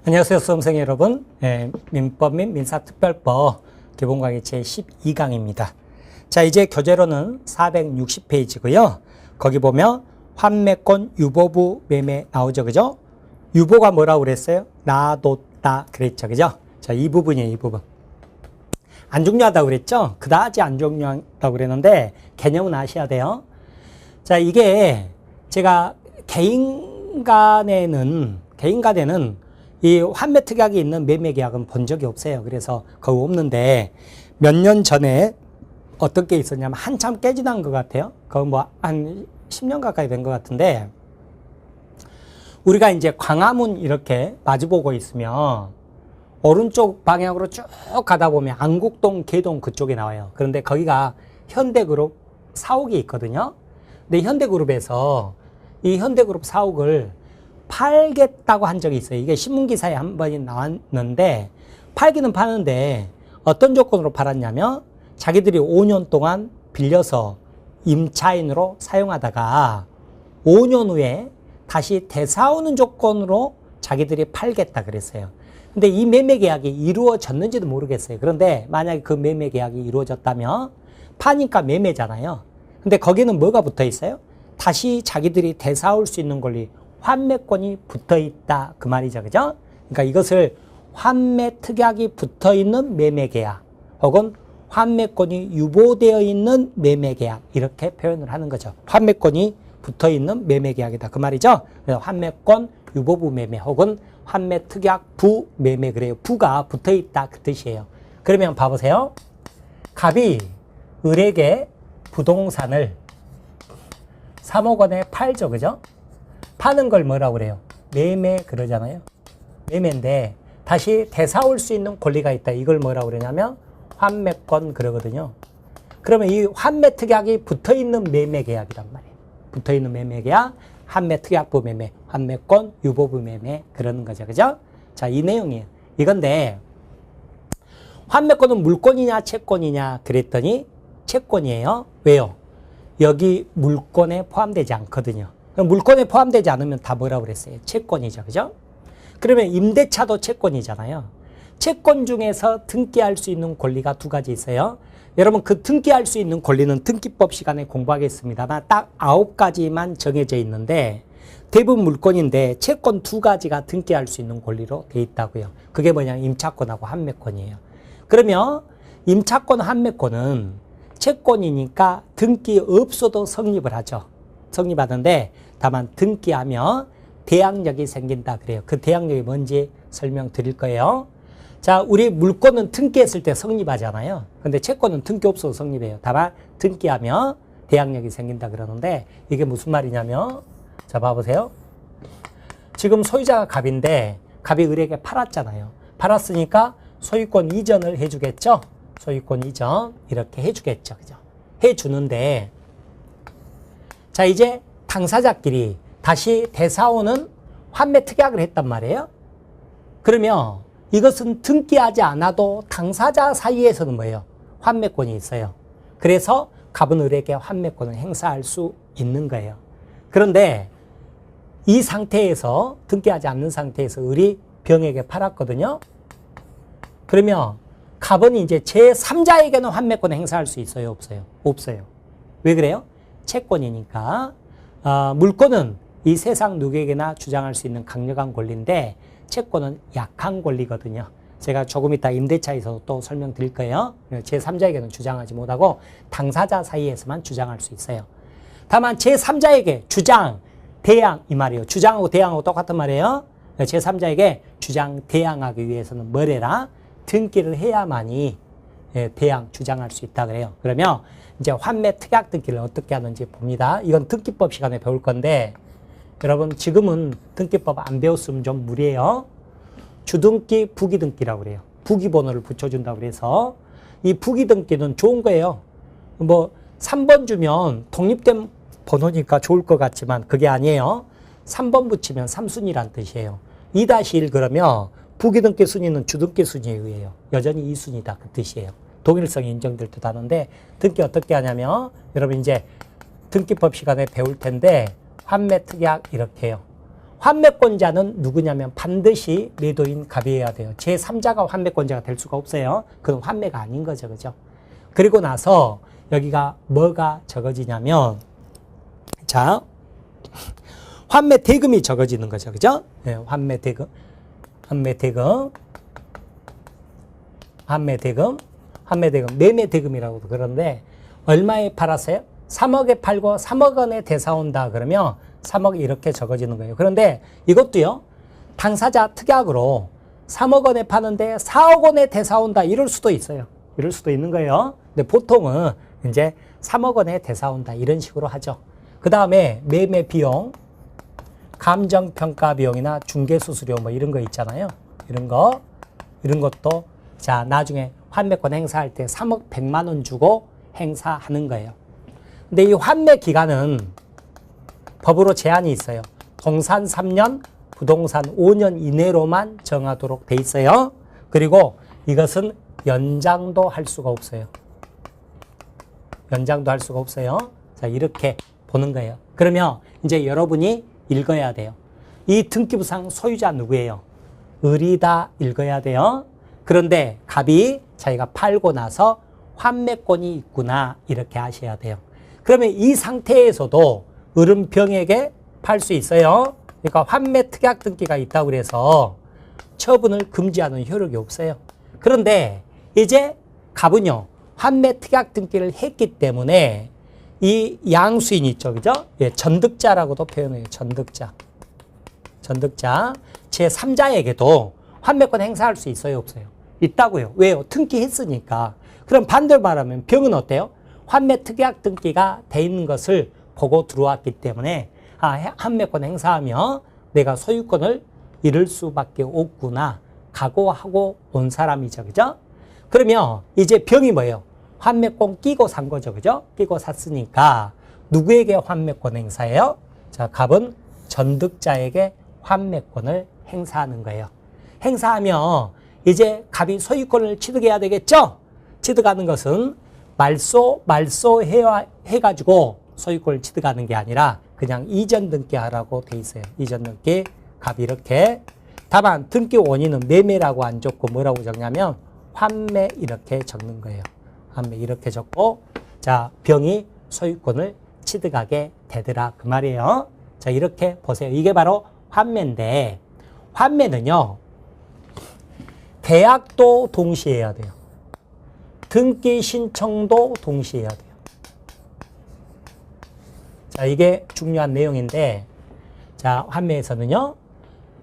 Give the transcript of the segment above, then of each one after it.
안녕하세요, 수험생 여러분. 민법 및 민사특별법 기본강의 제12강입니다. 자, 이제 교재로는 460페이지고요. 거기 보면 환매권 유보부 매매 나오죠, 그죠? 유보가 뭐라고 그랬어요? 놔뒀다 그랬죠, 그죠? 자, 이 부분이에요, 이 부분. 안 중요하다고 그랬죠? 그다지 안 중요하다고 그랬는데 개념은 아셔야 돼요. 자, 이게 제가 개인 간에는 이 환매 특약이 있는 매매 계약은 본 적이 없어요. 그래서 거의 없는데 몇 년 전에 어떤 게 있었냐면 한참 깨지난 것 같아요. 거의 뭐 한 10년 가까이 된 것 같은데 우리가 이제 광화문 이렇게 마주보고 있으면 오른쪽 방향으로 쭉 가다 보면 안국동, 개동 그쪽에 나와요. 그런데 거기가 현대그룹 사옥이 있거든요. 근데 현대그룹에서 이 현대그룹 사옥을 팔겠다고 한 적이 있어요. 이게 신문기사에 한 번이 나왔는데 팔기는 파는데 어떤 조건으로 팔았냐면 자기들이 5년 동안 빌려서 임차인으로 사용하다가 5년 후에 다시 되사오는 조건으로 자기들이 팔겠다 그랬어요. 근데 이 매매 계약이 이루어졌는지도 모르겠어요. 그런데 만약에 그 매매 계약이 이루어졌다면 파니까 매매잖아요. 근데 거기는 뭐가 붙어 있어요? 다시 자기들이 되사올 수 있는 권리, 환매권이 붙어 있다 그 말이죠, 그죠? 그러니까 이것을 환매 특약이 붙어 있는 매매 계약 혹은 환매권이 유보되어 있는 매매 계약 이렇게 표현을 하는 거죠. 환매권이 붙어 있는 매매 계약이다 그 말이죠. 그래서 환매권 유보부 매매 혹은 환매 특약 부 매매 그래요. 부가 붙어 있다 그 뜻이에요. 그러면 봐보세요. 갑이 을에게 부동산을 3억 원에 팔죠, 그죠? 파는 걸 뭐라고 그래요? 매매 그러잖아요. 매매인데 다시 되사올 수 있는 권리가 있다. 이걸 뭐라고 그러냐면 환매권 그러거든요. 그러면 이 환매 특약이 붙어있는 매매 계약이란 말이에요. 붙어있는 매매 계약, 환매 특약부 매매, 환매권, 유보부 매매 그러는 거죠. 그죠? 자, 이 내용이에요. 이건데 환매권은 물권이냐 채권이냐 그랬더니 채권이에요. 왜요? 여기 물권에 포함되지 않거든요. 물권에 포함되지 않으면 다 뭐라고 그랬어요? 채권이죠. 그죠? 그러면 임대차도 채권이잖아요. 채권 중에서 등기할 수 있는 권리가 두 가지 있어요. 여러분 그 등기할 수 있는 권리는 등기법 시간에 공부하겠습니다만 딱 9가지만 정해져 있는데 대부분 물권인데 채권 두 가지가 등기할 수 있는 권리로 돼 있다고요. 그게 뭐냐? 임차권하고 환매권이에요. 그러면 임차권, 환매권은 채권이니까 등기 없어도 성립을 하죠. 성립하는데 다만 등기하면 대항력이 생긴다 그래요. 그 대항력이 뭔지 설명드릴 거예요. 자, 우리 물권은 등기했을 때 성립하잖아요. 근데 채권은 등기 없어도 성립해요. 다만 등기하면 대항력이 생긴다 그러는데 이게 무슨 말이냐면 자, 봐보세요. 지금 소유자가 갑인데 갑이 을에게 팔았잖아요. 팔았으니까 소유권 이전을 해주겠죠. 소유권 이전 이렇게 해주겠죠. 그죠? 해주는데 자, 이제 당사자끼리 다시 되사오는 환매 특약을 했단 말이에요. 그러면 이것은 등기하지 않아도 당사자 사이에서는 뭐예요? 환매권이 있어요. 그래서 갑은 을에게 환매권을 행사할 수 있는 거예요. 그런데 이 상태에서 등기하지 않는 상태에서 을이 병에게 팔았거든요. 그러면 갑은 이제 제3자에게는 환매권을 행사할 수 있어요? 없어요? 없어요. 왜 그래요? 채권이니까. 물권은 이 세상 누구에게나 주장할 수 있는 강력한 권리인데 채권은 약한 권리거든요. 제가 조금 이따 임대차에서 또 설명드릴 거예요. 제3자에게는 주장하지 못하고 당사자 사이에서만 주장할 수 있어요. 다만 제3자에게 주장, 대항 이 말이에요. 주장하고 대항하고 똑같은 말이에요. 제3자에게 주장, 대항하기 위해서는 뭘 해라? 등기를 해야만이 대항, 주장할 수 있다 그래요. 그러면 이제 환매 특약 등기를 어떻게 하는지 봅니다. 이건 등기법 시간에 배울 건데 여러분 지금은 등기법 안 배웠으면 좀 무리해요. 주등기, 부기등기라고 그래요. 부기번호를 붙여준다고 그래서 이 부기등기는 좋은 거예요. 뭐 3번 주면 독립된 번호니까 좋을 것 같지만 그게 아니에요. 3번 붙이면 3순위란 뜻이에요. 2-1 그러면 부기등기 순위는 주등기 순위에 의해요. 여전히 2순위다 그 뜻이에요. 동일성이 인정될 듯 하는데 등기 어떻게 하냐면 여러분 이제 등기법 시간에 배울 텐데 환매 특약 이렇게 해요. 환매권자는 누구냐면 반드시 매도인 갑이어야 돼요. 제3자가 환매권자가 될 수가 없어요. 그건 환매가 아닌 거죠. 그죠? 그리고 나서 여기가 뭐가 적어지냐면 자, 환매 대금이 적어지는 거죠. 그죠? 네, 환매 대금, 매매 대금이라고도 그러는데 얼마에 팔았어요? 3억에 팔고 3억 원에 대사온다 그러면 3억 이렇게 적어지는 거예요. 그런데 이것도요, 당사자 특약으로 3억 원에 파는데 4억 원에 대사온다 이럴 수도 있어요. 이럴 수도 있는 거예요. 근데 보통은 이제 3억 원에 대사온다 이런 식으로 하죠. 그 다음에 매매 비용, 감정평가 비용이나 중개수수료 뭐 이런 거 있잖아요. 이런 것도 자, 나중에 환매권 행사할 때 3억 100만 원 주고 행사하는 거예요. 근데 이 환매 기간은 법으로 제한이 있어요. 동산 3년, 부동산 5년 이내로만 정하도록 돼 있어요. 그리고 이것은 연장도 할 수가 없어요. 자, 이렇게 보는 거예요. 그러면 이제 여러분이 읽어야 돼요. 이 등기부상 소유자 누구예요? 을이다 읽어야 돼요. 그런데 갑이 자기가 팔고 나서 환매권이 있구나 이렇게 아셔야 돼요. 그러면 이 상태에서도 을은 병에게 팔 수 있어요. 그러니까 환매 특약 등기가 있다고 그래서 처분을 금지하는 효력이 없어요. 그런데 이제 갑은요, 환매 특약 등기를 했기 때문에 이 양수인 있죠. 그죠? 예, 전득자라고도 표현해요. 전득자. 제3자에게도 환매권 행사할 수 있어요? 없어요? 있다고요. 왜요? 등기했으니까. 그럼 반대로 말하면 병은 어때요? 환매 특약 등기가 돼 있는 것을 보고 들어왔기 때문에 환매권 행사하며 내가 소유권을 잃을 수밖에 없구나 각오하고 온 사람이죠. 그죠? 그러면 이제 병이 뭐예요? 환매권 끼고 산 거죠. 그죠? 끼고 샀으니까 누구에게 환매권 행사해요? 자, 갑은 전득자에게 환매권을 행사하는 거예요. 행사하면 이제 갑이 소유권을 취득해야 되겠죠? 취득하는 것은 말소 해가지고 소유권을 취득하는 게 아니라 그냥 이전 등기하라고 돼 있어요. 이전 등기, 갑이 이렇게. 다만 등기 원인은 매매라고 안 적고 뭐라고 적냐면 환매 이렇게 적는 거예요. 환매 이렇게 적고, 자, 병이 소유권을 취득하게 되더라 그 말이에요. 자, 이렇게 보세요. 이게 바로 환매인데, 환매는요, 계약도 동시에 해야 돼요. 등기 신청도 동시에 해야 돼요. 자, 이게 중요한 내용인데, 자, 환매에서는요,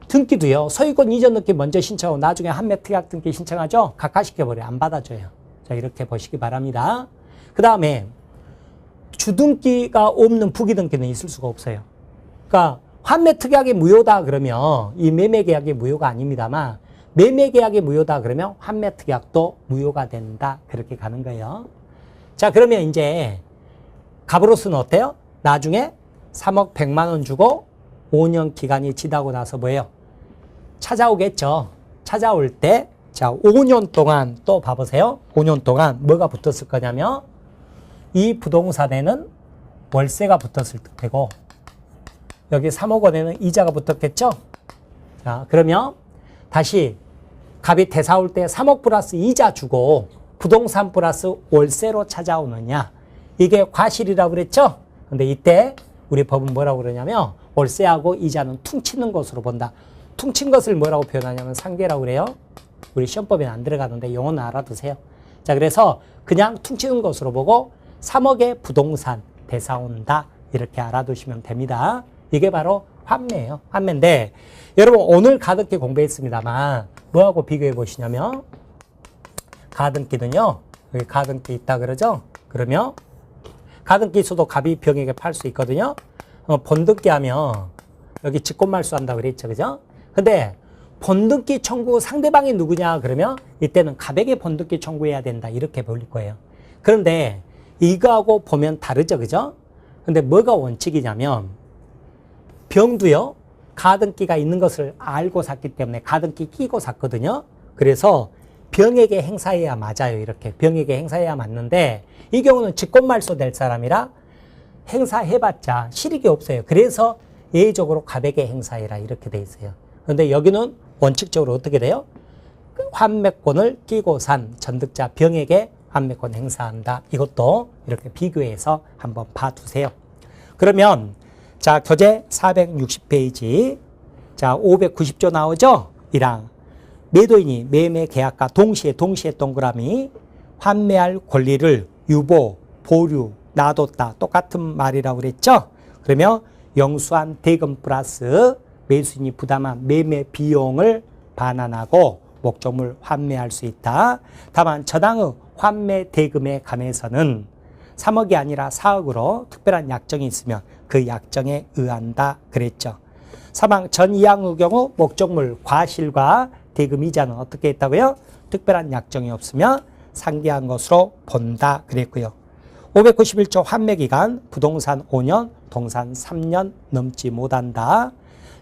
등기도요, 소유권 이전 등기 먼저 신청하고 나중에 환매 특약 등기 신청하죠? 각하시켜버려요. 안 받아줘요. 자, 이렇게 보시기 바랍니다. 그 다음에 주등기가 없는 부기등기는 있을 수가 없어요. 그러니까 환매 특약이 무효다 그러면 이 매매계약이 무효가 아닙니다만, 매매계약이 무효다 그러면 환매 특약도 무효가 된다. 그렇게 가는 거예요. 자, 그러면 이제 갑으로서는 어때요? 나중에 3억 100만 원 주고 5년 기간이 지나고 나서 뭐예요? 찾아오겠죠. 찾아올 때, 자, 5년 동안 또 봐보세요. 5년 동안 뭐가 붙었을 거냐면 이 부동산에는 월세가 붙었을 테고 여기 3억 원에는 이자가 붙었겠죠. 자, 그러면 다시 갑이 대사올 때 3억 플러스 이자 주고 부동산 플러스 월세로 찾아오느냐, 이게 과실이라고 그랬죠. 근데 이때 우리 법은 뭐라고 그러냐면 월세하고 이자는 퉁치는 것으로 본다. 퉁친 것을 뭐라고 표현하냐면 상계라고 그래요. 우리 시험법에는 안 들어가는데 용어는 알아두세요. 자, 그래서 그냥 퉁치는 것으로 보고 3억의 부동산 대사온다 이렇게 알아두시면 됩니다. 이게 바로 환매예요. 환매인데 여러분 오늘 가등기 공부했습니다만 뭐하고 비교해 보시냐면, 가등기는요, 여기 가등기 있다 그러죠. 그러면 가등기에서도 갑이 병에게 팔 수 있거든요. 본등기 하면 여기 직권말소 한다고 그랬죠. 그죠? 근데 본등기 청구 상대방이 누구냐 그러면 이때는 갑에게 본등기 청구해야 된다 이렇게 볼릴 거예요. 그런데 이거하고 보면 다르죠. 그죠? 근데 뭐가 원칙이냐면 병도요, 가등기가 있는 것을 알고 샀기 때문에 가등기 끼고 샀거든요. 그래서 병에게 행사해야 맞아요. 이렇게 병에게 행사해야 맞는데 이 경우는 직권말소 될 사람이라 행사해봤자 실익이 없어요. 그래서 예외적으로 가백에 행사해라 이렇게 돼 있어요. 그런데 여기는 원칙적으로 어떻게 돼요? 환매권을 끼고 산 전득자 병에게 환매권 행사한다. 이것도 이렇게 비교해서 한번 봐두세요. 그러면 자, 교재 460페이지 자 590조 나오죠? 1항 매도인이 매매 계약과 동시에 동그라미 환매할 권리를 유보, 보류, 놔뒀다 똑같은 말이라고 그랬죠? 그러면 영수한 대금 플러스 매수인이 부담한 매매 비용을 반환하고 목적물 환매할 수 있다. 다만 저당의 환매 대금에 관해서는 3억이 아니라 4억으로 특별한 약정이 있으면 그 약정에 의한다 그랬죠. 사망 전 이항의 경우 목적물 과실과 대금 이자는 어떻게 했다고요? 특별한 약정이 없으면 상기한 것으로 본다 그랬고요. 591조 환매기간 부동산 5년, 동산 3년 넘지 못한다.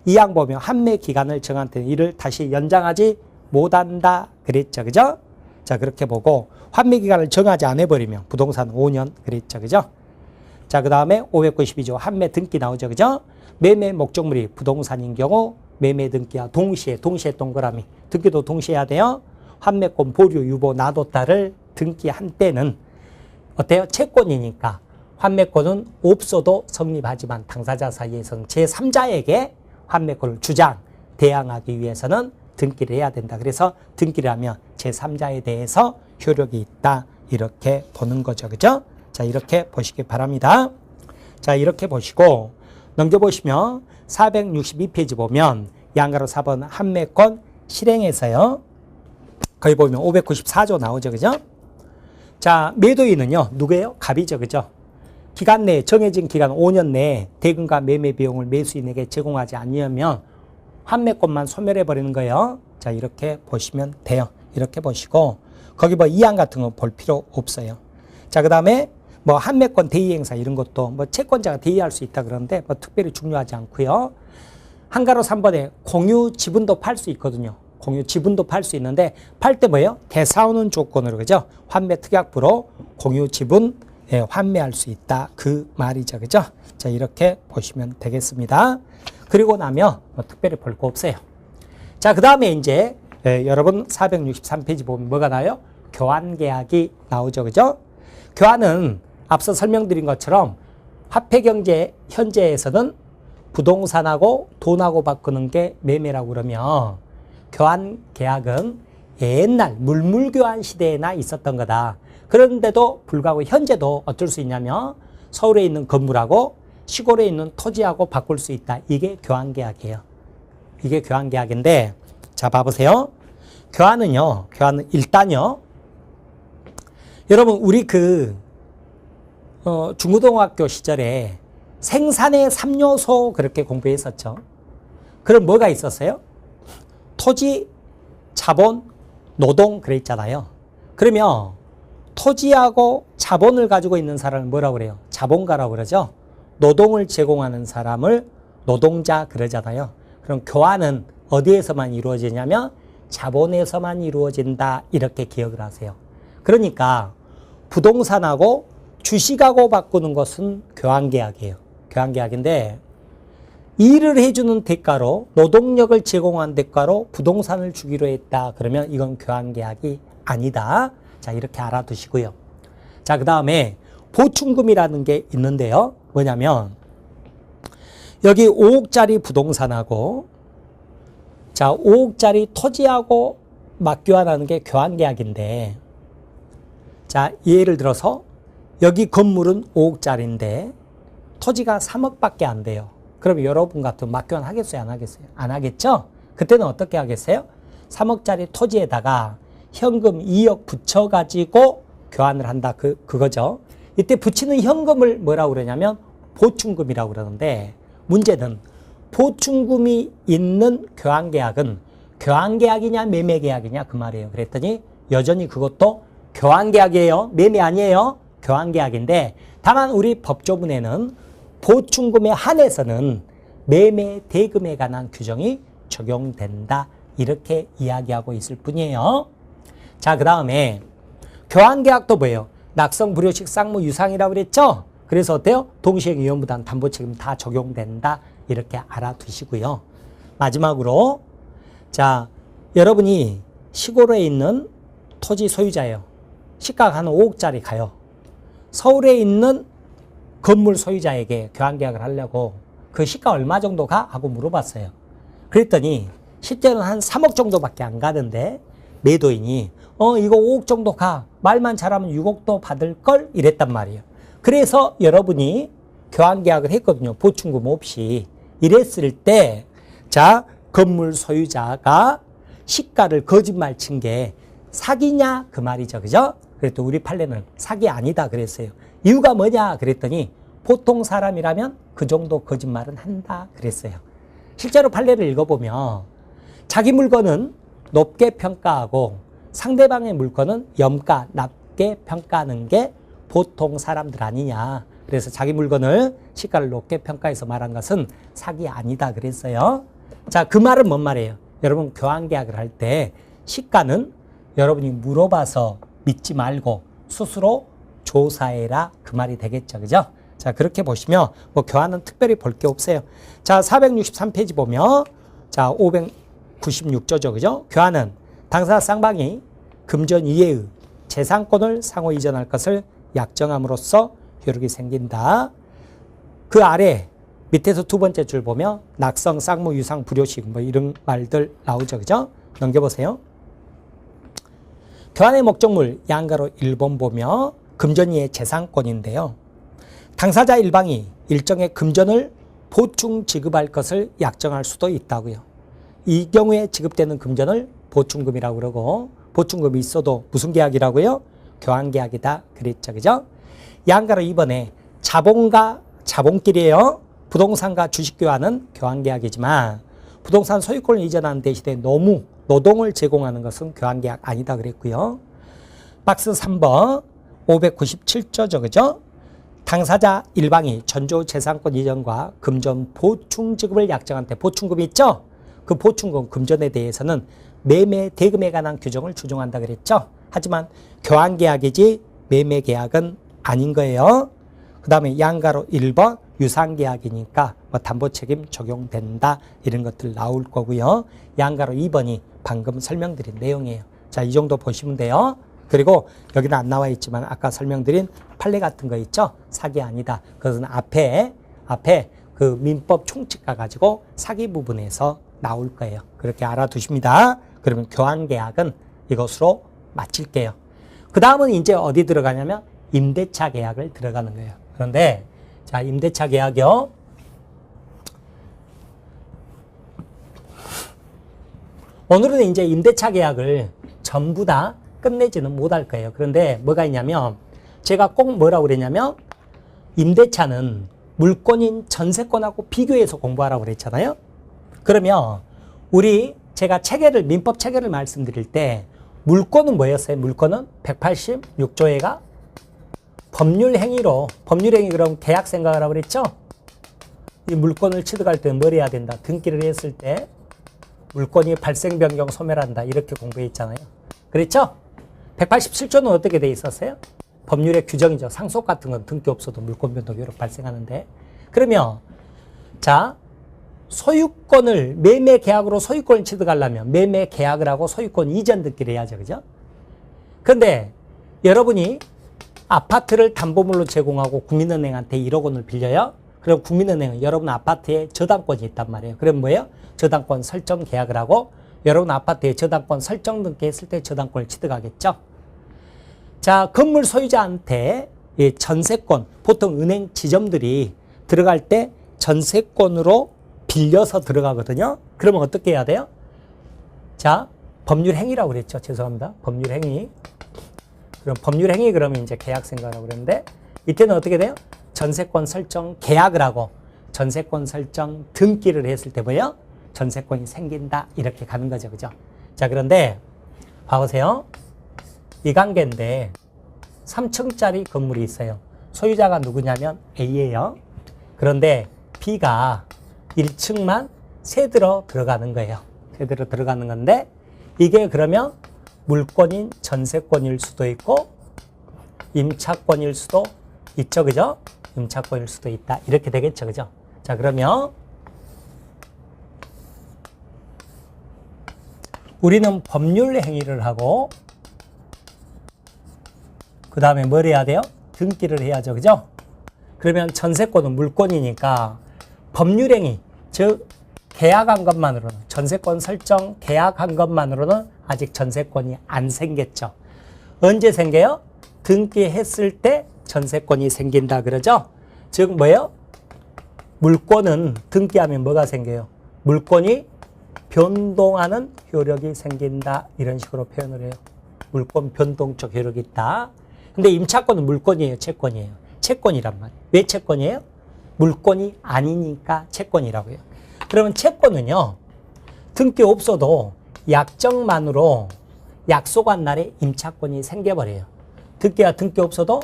이항 보면 환매기간을 정한 때는 이를 다시 연장하지 못한다 그랬죠. 그죠? 자, 그렇게 보고 환매기간을 정하지 않아 버리면 부동산 5년 그랬죠. 그죠? 자, 그 다음에 592조 환매 등기 나오죠. 그죠? 매매 목적물이 부동산인 경우 매매 등기와 동시에 동그라미 등기도 동시에 해야 돼요. 환매권 보류 유보 놔뒀다를 등기한 때는 어때요? 채권이니까 환매권은 없어도 성립하지만 당사자 사이에서는 제3자에게 환매권을 주장, 대항하기 위해서는 등기를 해야 된다. 그래서 등기를 하면 제3자에 대해서 효력이 있다. 이렇게 보는 거죠. 그죠? 자, 이렇게 보시기 바랍니다. 자, 이렇게 보시고 넘겨보시면 462페이지 보면 양가로 4번 환매권 실행에서요. 거기 보면 594조 나오죠. 그죠? 자, 매도인은요. 누구예요? 갑이죠. 그죠? 기간 내에 정해진 기간 5년 내에 대금과 매매 비용을 매수인에게 제공하지 않으면 환매권만 소멸해 버리는 거예요. 자, 이렇게 보시면 돼요. 이렇게 보시고 거기 뭐 이항 같은 거 볼 필요 없어요. 자, 그다음에 뭐 환매권 대의 행사 이런 것도 뭐 채권자가 대의할 수 있다 그러는데 뭐 특별히 중요하지 않고요. 한가로 3번에 공유 지분도 팔 수 있거든요. 공유 지분도 팔 수 있는데 팔 때 뭐예요? 대사오는 조건으로 그죠? 환매 특약부로 공유 지분 환매할 수 있다 그 말이죠. 그죠? 자, 이렇게 보시면 되겠습니다. 그리고 나면 뭐 특별히 볼 거 없어요. 자, 그 다음에 이제 여러분 463페이지 보면 뭐가 나와요? 교환계약이 나오죠. 그죠? 교환은 앞서 설명드린 것처럼 화폐경제 현재에서는 부동산하고 돈하고 바꾸는 게 매매라고 그러면 교환계약은 옛날 물물교환 시대에나 있었던 거다. 그런데도 불구하고 현재도 어쩔 수 있냐면 서울에 있는 건물하고 시골에 있는 토지하고 바꿀 수 있다. 이게 교환계약이에요. 이게 교환계약인데 자, 봐보세요. 교환은 일단요. 여러분 우리 중고등학교 시절에 생산의 3요소 그렇게 공부했었죠. 그럼 뭐가 있었어요? 토지, 자본, 노동 그랬잖아요. 그러면 토지하고 자본을 가지고 있는 사람을 뭐라고 그래요? 자본가라고 그러죠. 노동을 제공하는 사람을 노동자 그러잖아요. 그럼 교환은 어디에서만 이루어지냐면 자본에서만 이루어진다 이렇게 기억을 하세요. 그러니까 부동산하고 주식하고 바꾸는 것은 교환계약이에요. 교환계약인데 일을 해주는 대가로 노동력을 제공한 대가로 부동산을 주기로 했다. 그러면 이건 교환계약이 아니다. 자, 이렇게 알아두시고요. 자, 그 다음에 보충금이라는 게 있는데요. 뭐냐면 여기 5억짜리 부동산하고 자 5억짜리 토지하고 맞교환하는 게 교환계약인데 자, 예를 들어서 여기 건물은 5억짜리인데 토지가 3억밖에 안 돼요. 그럼 여러분 같으면 맞교환 하겠어요? 안 하겠어요? 안 하겠죠? 그때는 어떻게 하겠어요? 3억짜리 토지에다가 현금 2억 붙여가지고 교환을 한다. 그거죠. 이때 붙이는 현금을 뭐라고 그러냐면 보충금이라고 그러는데 문제는 보충금이 있는 교환계약은 교환계약이냐 매매계약이냐 그 말이에요. 그랬더니 여전히 그것도 교환계약이에요. 매매 아니에요. 교환계약인데 다만 우리 법조문에는 보충금에 한해서는 매매 대금에 관한 규정이 적용된다. 이렇게 이야기하고 있을 뿐이에요. 자, 그 다음에 교환계약도 뭐예요? 낙성, 불효식, 쌍무, 유상이라고 그랬죠? 그래서 어때요? 동시행 위험부담, 담보책임 다 적용된다. 이렇게 알아두시고요. 마지막으로 자, 여러분이 시골에 있는 토지 소유자예요. 시가가 한 5억짜리 가요. 서울에 있는 건물 소유자에게 교환계약을 하려고 그 시가 얼마 정도 가? 하고 물어봤어요. 그랬더니 실제로는 한 3억 정도밖에 안 가는데 매도인이 이거 5억 정도 가. 말만 잘하면 6억도 받을 걸 이랬단 말이에요. 그래서 여러분이 교환계약을 했거든요. 보충금 없이. 이랬을 때 자, 건물 소유자가 시가를 거짓말 친 게 사기냐 그 말이죠. 그죠? 그래도 우리 판례는 사기 아니다 그랬어요. 이유가 뭐냐 그랬더니 보통 사람이라면 그 정도 거짓말은 한다 그랬어요. 실제로 판례를 읽어보면 자기 물건은 높게 평가하고 상대방의 물건은 염가 낮게 평가하는 게 보통 사람들 아니냐. 그래서 자기 물건을 시가를 높게 평가해서 말한 것은 사기 아니다 그랬어요. 자, 그 말은 뭔 말이에요? 여러분 교환계약을 할 때 시가는 여러분이 물어봐서 믿지 말고 스스로 조사해라 그 말이 되겠죠. 그죠? 자, 그렇게 보시면 뭐 교환은 특별히 볼 게 없어요. 자, 463페이지 보면 자, 596조죠. 그죠? 교환은 당사자 쌍방이 금전 이외의 재산권을 상호 이전할 것을 약정함으로써 효력이 생긴다. 그 아래 밑에서 두 번째 줄 보면 낙성, 쌍무, 유상, 불효식 뭐 이런 말들 나오죠. 그죠? 넘겨보세요. 교환의 목적물 양가로 1번 보면 금전이의 재산권인데요. 당사자 일방이 일정의 금전을 보충 지급할 것을 약정할 수도 있다고요. 이 경우에 지급되는 금전을 보충금이라고 그러고 보충금이 있어도 무슨 계약이라고요? 교환계약이다 그랬죠. 그죠? 양가로 2번에 자본과 자본끼리에요. 부동산과 주식 교환은 교환계약이지만 부동산 소유권을 이전하는 대신에 노동을 제공하는 것은 교환계약 아니다 그랬고요. 박스 3번 597조죠. 그죠? 당사자 일방이 전조 재산권 이전과 금전 보충 지급을 약정한 때 보충금이 있죠? 그 보충금 금전에 대해서는 매매 대금에 관한 규정을 준용한다 그랬죠? 하지만 교환계약이지 매매계약은 아닌 거예요. 그 다음에 양가로 1번 유상계약이니까 뭐 담보책임 적용된다 이런 것들 나올 거고요. 양가로 2번이 방금 설명드린 내용이에요. 자, 이 정도 보시면 돼요. 그리고 여기는 안 나와 있지만 아까 설명드린 판례 같은 거 있죠? 사기 아니다. 그것은 앞에 그 민법 총칙가 가지고 사기 부분에서 나올 거예요. 그렇게 알아두십니다. 그러면 교환계약은 이것으로 마칠게요. 그 다음은 이제 어디 들어가냐면 임대차 계약을 들어가는 거예요. 그런데 자, 임대차 계약이요. 오늘은 이제 임대차 계약을 전부 다 끝내지는 못할 거예요. 그런데 뭐가 있냐면 제가 꼭 뭐라고 그랬냐면 임대차는 물권인 전세권하고 비교해서 공부하라고 그랬잖아요. 그러면 제가 체계를 민법 체계를 말씀드릴 때 물권은 뭐였어요? 물권은 186조에가 법률행위 그럼 계약 생각을 하고 그랬죠? 이 물권을 취득할 때 뭘 해야 된다? 등기를 했을 때 물권이 발생, 변경, 소멸한다. 이렇게 공부했잖아요. 그랬죠? 187조는 어떻게 돼 있었어요? 법률의 규정이죠. 상속 같은 건 등기 없어도 물권 변동 효력 발생하는데. 그러면 자, 소유권을 매매 계약으로 소유권을 취득하려면 매매 계약을 하고 소유권 이전 등기를 해야죠. 그죠? 근데 여러분이 아파트를 담보물로 제공하고 국민은행한테 1억 원을 빌려요. 그럼 국민은행은 여러분 아파트에 저당권이 있단 말이에요. 그럼 뭐예요? 저당권 설정 계약을 하고 여러분 아파트에 저당권 설정 등기했을 때 저당권을 취득하겠죠. 자, 건물 소유자한테 전세권, 보통 은행 지점들이 들어갈 때 전세권으로 빌려서 들어가거든요. 그러면 어떻게 해야 돼요? 자, 법률행위라고 그랬죠. 죄송합니다. 법률행위. 그럼 법률행위 그러면 이제 계약 생각하라고 그랬는데 이때는 어떻게 돼요? 전세권 설정 계약을 하고 전세권 설정 등기를 했을 때 뭐예요? 전세권이 생긴다. 이렇게 가는 거죠. 그죠? 자, 그런데 봐보세요. 이 관계인데 3층짜리 건물이 있어요. 소유자가 누구냐면 A예요. 그런데 B가 1층만 세들어 들어가는 거예요. 세들어 들어가는 건데 이게 그러면 물권인 전세권일 수도 있고 임차권일 수도 있죠. 그죠? 임차권일 수도 있다. 이렇게 되겠죠. 그죠? 자, 그러면 우리는 법률 행위를 하고 그 다음에 뭘 해야 돼요? 등기를 해야죠. 그죠? 그러면 전세권은 물권이니까 법률 행위, 즉 계약한 것만으로는, 전세권 설정 계약한 것만으로는 아직 전세권이 안 생겼죠. 언제 생겨요? 등기했을 때 전세권이 생긴다 그러죠. 즉 뭐예요? 물권은 등기하면 뭐가 생겨요? 물권이 변동하는 효력이 생긴다, 이런 식으로 표현을 해요. 물권 변동적 효력이 있다. 근데 임차권은 물권이에요, 채권이에요? 채권이란 말이에요. 왜 채권이에요? 물권이 아니니까 채권이라고요. 그러면 채권은요, 등기 없어도 약정만으로 약속한 날에 임차권이 생겨버려요. 등기가 등기 없어도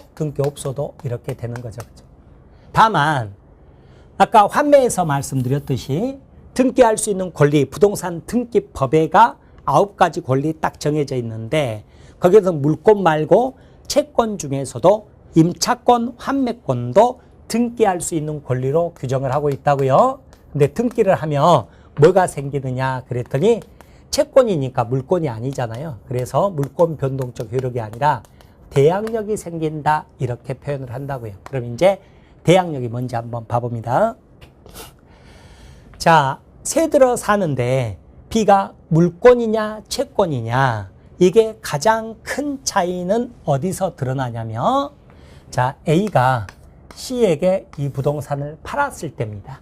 이렇게 되는 거죠. 그죠? 다만 아까 환매에서 말씀드렸듯이 등기할 수 있는 권리, 부동산 등기법에가 9가지 권리 딱 정해져 있는데, 거기에서 물권 말고 채권 중에서도 임차권, 환매권도 등기할 수 있는 권리로 규정을 하고 있다고요. 근데 등기를 하면 뭐가 생기느냐 그랬더니 채권이니까 물권이 아니잖아요. 그래서 물권 변동적 효력이 아니라 대항력이 생긴다, 이렇게 표현을 한다고요. 그럼 이제 대항력이 뭔지 한번 봐봅니다. 자, 새 들어 사는데 B가 물권이냐 채권이냐, 이게 가장 큰 차이는 어디서 드러나냐면, 자, A가 C에게 이 부동산을 팔았을 때입니다.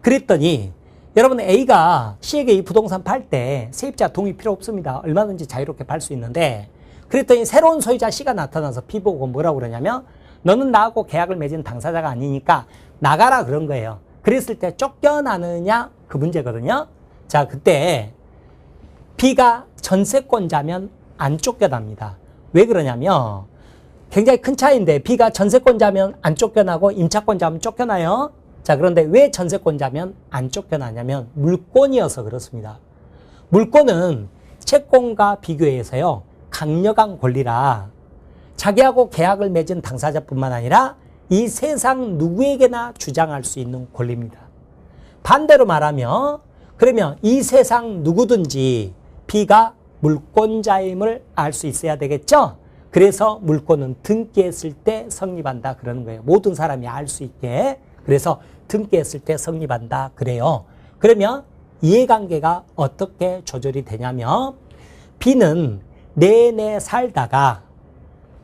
그랬더니 여러분, A가 C에게 이 부동산 팔 때 세입자 동의 필요 없습니다. 얼마든지 자유롭게 팔 수 있는데, 그랬더니 새로운 소유자 C가 나타나서 B 보고 뭐라고 그러냐면, 너는 나하고 계약을 맺은 당사자가 아니니까 나가라 그런 거예요. 그랬을 때 쫓겨나느냐, 그 문제거든요. 자, 그때 B가 전세권자면 안 쫓겨납니다. 왜 그러냐면, 굉장히 큰 차이인데 B가 전세권자면 안 쫓겨나고 임차권자면 쫓겨나요. 자, 그런데 왜 전세권자면 안 쫓겨나냐면 물권이어서 그렇습니다. 물권은 채권과 비교해서요, 강력한 권리라 자기하고 계약을 맺은 당사자뿐만 아니라 이 세상 누구에게나 주장할 수 있는 권리입니다. 반대로 말하면, 그러면 이 세상 누구든지 B가 물권자임을 알 수 있어야 되겠죠? 그래서 물권은 등기했을 때 성립한다 그러는 거예요. 모든 사람이 알 수 있게. 그래서 등기했을 때 성립한다 그래요. 그러면 이해관계가 어떻게 조절이 되냐면, B는 내내 살다가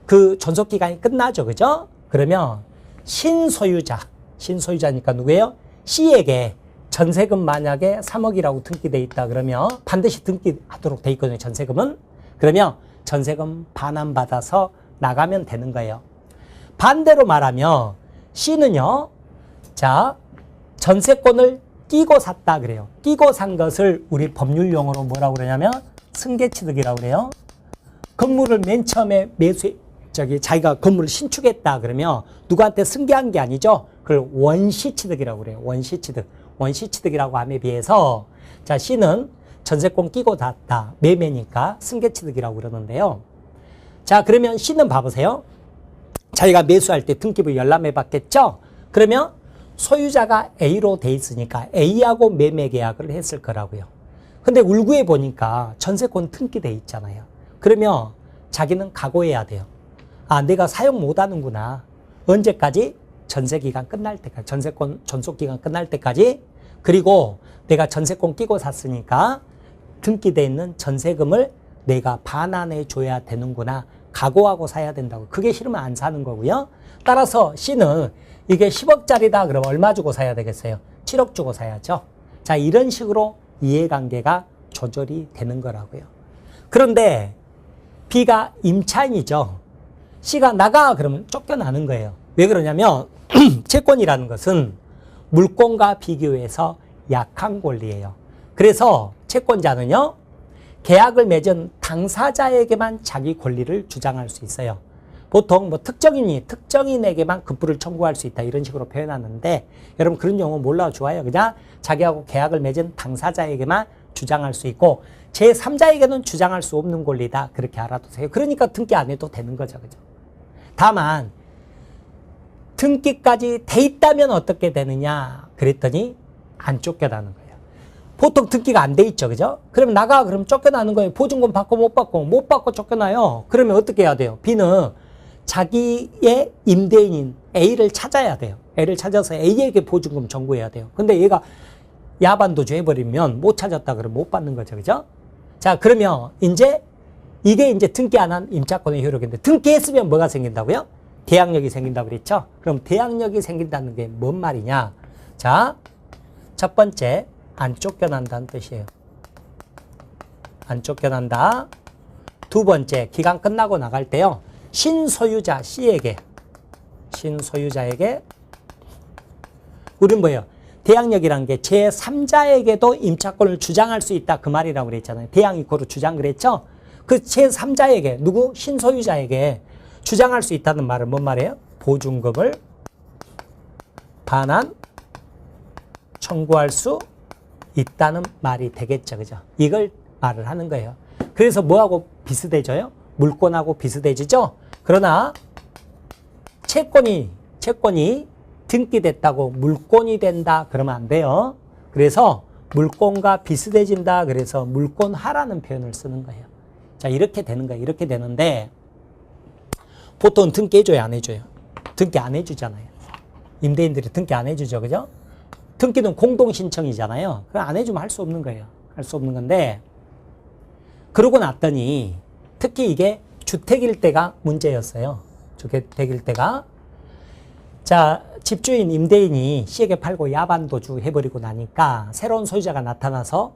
그 존속기간이 끝나죠. 그죠? 그러면 신소유자니까 누구예요? C에게 전세금 만약에 3억이라고 등기돼 있다 그러면 반드시 등기하도록 돼 있거든요, 전세금은. 그러면 전세금 반환받아서 나가면 되는 거예요. 반대로 말하면 C는요, 자, 전세권을 끼고 샀다 그래요. 끼고 산 것을 우리 법률 용어로 뭐라고 그러냐면 승계취득이라고 그래요. 건물을 맨 처음에 자기가 건물을 신축했다 그러면 누구한테 승계한 게 아니죠. 그걸 원시취득이라고 그래요. 원시취득이라고 함에 비해서, 자, C는 전세권 끼고 샀다, 매매니까 승계취득이라고 그러는데요. 자, 그러면 C는 봐보세요. 자기가 매수할 때 등기부 열람해 봤겠죠? 그러면 소유자가 A로 돼 있으니까 A하고 매매 계약을 했을 거라고요. 근데 울구에 보니까 전세권 등기돼 있잖아요. 그러면 자기는 각오해야 돼요. 아, 내가 사용 못 하는구나. 언제까지? 전세기간 끝날 때까지, 전세권 존속기간 끝날 때까지. 그리고 내가 전세권 끼고 샀으니까 등기돼 있는 전세금을 내가 반환해 줘야 되는구나. 각오하고 사야 된다고. 그게 싫으면 안 사는 거고요. 따라서 C는 이게 10억짜리다 그러면 얼마 주고 사야 되겠어요? 7억 주고 사야죠. 자, 이런 식으로 이해관계가 조절이 되는 거라고요. 그런데 B가 임차인이죠. C가 나가 그러면 쫓겨나는 거예요. 왜 그러냐면 채권이라는 것은 물권과 비교해서 약한 권리예요. 그래서 채권자는요, 계약을 맺은 당사자에게만 자기 권리를 주장할 수 있어요. 보통 뭐 특정인에게만 급부를 청구할 수 있다, 이런 식으로 표현하는데, 여러분 그런 용어 몰라도 좋아요. 그냥 자기하고 계약을 맺은 당사자에게만 주장할 수 있고 제3자에게는 주장할 수 없는 권리다, 그렇게 알아두세요. 그러니까 등기 안 해도 되는 거죠. 그죠? 다만 등기까지 돼 있다면 어떻게 되느냐 그랬더니 안 쫓겨나는 거예요. 보통 등기가 안 돼 있죠. 그죠? 그러면 나가 그러면 쫓겨나는 거예요. 보증금 받고 못 받고 쫓겨나요. 그러면 어떻게 해야 돼요? B는 자기의 임대인인 A를 찾아야 돼요. A를 찾아서 A에게 보증금 청구해야 돼요. 근데 얘가 야반도주 해버리면 못 찾았다 그러면 못 받는 거죠. 그죠? 자, 그러면 이제 이게 이제 등기 안 한 임차권의 효력인데 등기했으면 뭐가 생긴다고요? 대항력이 생긴다고 그랬죠? 그럼 대항력이 생긴다는 게 뭔 말이냐? 자, 첫 번째, 안 쫓겨난다는 뜻이에요. 안 쫓겨난다. 두 번째, 기간 끝나고 나갈 때요. 신소유자 C에게, 신소유자에게, 우린 뭐예요? 대항력이란 게 제3자에게도 임차권을 주장할 수 있다. 그 말이라고 그랬잖아요. 대항 이코로 주장 그랬죠? 그 제3자에게, 누구? 신소유자에게 주장할 수 있다는 말은 뭔 말이에요? 보증금을 반환 청구할 수 있다는 말이 되겠죠. 그죠? 이걸 말을 하는 거예요. 그래서 뭐하고 비슷해져요? 물권하고 비슷해지죠? 그러나 채권이 등기됐다고 물권이 된다 그러면 안 돼요. 그래서 물권과 비슷해진다 그래서 물권하라는 표현을 쓰는 거예요. 자, 이렇게 되는 거예요. 이렇게 되는데 보통 등기 해줘요, 안 해줘요? 등기 안 해주잖아요. 임대인들이 등기 안 해주죠. 그죠? 등기는 공동신청이잖아요. 그럼 안 해주면 할 수 없는 거예요. 할 수 없는 건데 그러고 났더니 특히 이게 주택일 때가 문제였어요. 주택일 때가. 자, 집주인 임대인이 C에게 팔고 야반도주 해버리고 나니까 새로운 소유자가 나타나서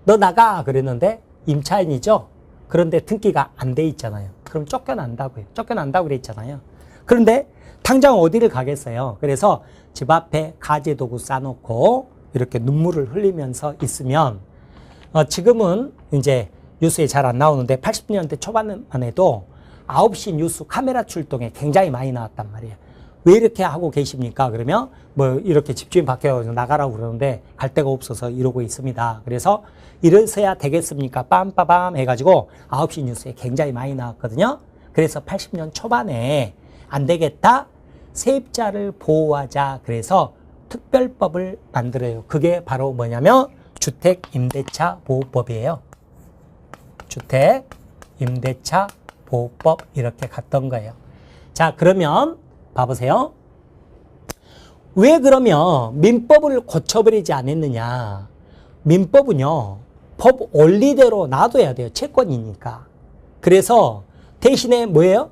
너 나가 그랬는데 임차인이죠. 그런데 등기가 안 돼 있잖아요. 그럼 쫓겨난다고요. 쫓겨난다고 그랬잖아요. 그런데 당장 어디를 가겠어요. 그래서 집 앞에 가재도구 싸놓고 이렇게 눈물을 흘리면서 있으면 지금은 이제 뉴스에 잘 안 나오는데 80년대 초반만 해도 9시 뉴스 카메라 출동에 굉장히 많이 나왔단 말이에요. 왜 이렇게 하고 계십니까? 그러면 뭐 이렇게 집주인 밖에 나가라고 그러는데 갈 데가 없어서 이러고 있습니다. 그래서 이래서야 되겠습니까? 빰빠밤 해가지고 9시 뉴스에 굉장히 많이 나왔거든요. 그래서 80년 초반에 안 되겠다. 세입자를 보호하자. 그래서 특별법을 만들어요. 그게 바로 뭐냐면 주택임대차 보호법이에요. 주택임대차 보호법 이렇게 갔던 거예요. 자, 그러면 봐보세요. 왜 그러면 민법을 고쳐버리지 않았느냐. 민법은요. 법 원리대로 놔둬야 돼요. 채권이니까. 그래서 대신에 뭐예요?